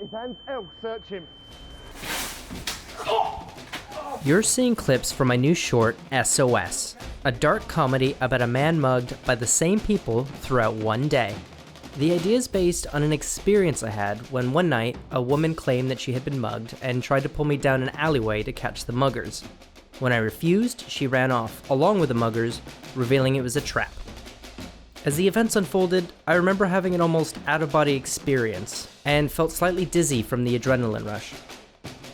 his hands. Elle, search him. You're seeing clips from my new short, SOS, a dark comedy about a man mugged by the same people throughout one day. The idea is based on an experience I had when one night a woman claimed that she had been mugged and tried to pull me down an alleyway to catch the muggers. When I refused, she ran off, along with the muggers, revealing it was a trap. As the events unfolded, I remember having an almost out-of-body experience, and felt slightly dizzy from the adrenaline rush.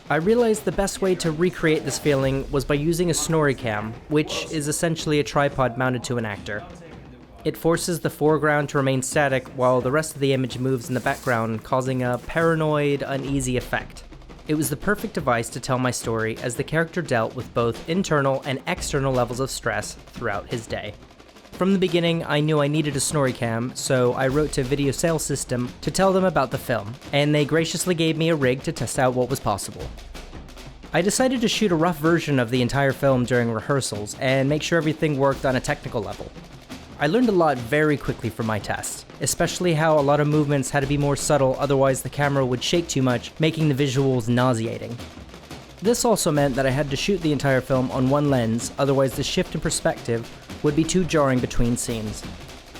I realized the best way to recreate this feeling was by using a snorri cam, which is essentially a tripod mounted to an actor. It forces the foreground to remain static while the rest of the image moves in the background, causing a paranoid, uneasy effect. It was the perfect device to tell my story as the character dealt with both internal and external levels of stress throughout his day. From the beginning, I knew I needed a snorri cam, so I wrote to Video Sales System to tell them about the film, and they graciously gave me a rig to test out what was possible. I decided to shoot a rough version of the entire film during rehearsals and make sure everything worked on a technical level. I learned a lot very quickly from my test, especially how a lot of movements had to be more subtle, otherwise the camera would shake too much, making the visuals nauseating. This also meant that I had to shoot the entire film on one lens, otherwise the shift in perspective would be too jarring between scenes.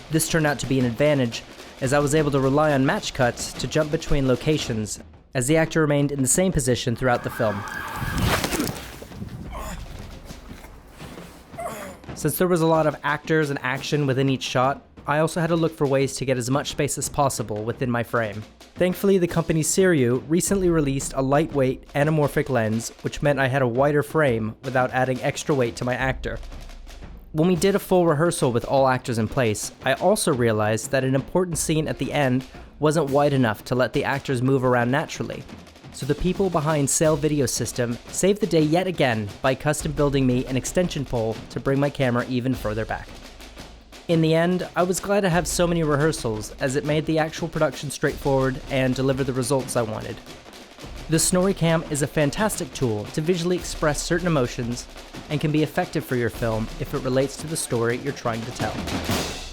This turned out to be an advantage, as I was able to rely on match cuts to jump between locations, as the actor remained in the same position throughout the film. Since there was a lot of actors and action within each shot, I also had to look for ways to get as much space as possible within my frame. Thankfully, the company Siriu recently released a lightweight anamorphic lens, which meant I had a wider frame without adding extra weight to my actor. When we did a full rehearsal with all actors in place, I also realized that an important scene at the end wasn't wide enough to let the actors move around naturally. So the people behind Sale Video System saved the day yet again by custom building me an extension pole to bring my camera even further back. In the end, I was glad to have so many rehearsals, as it made the actual production straightforward and deliver the results I wanted. The snorri cam is a fantastic tool to visually express certain emotions and can be effective for your film if it relates to the story you're trying to tell.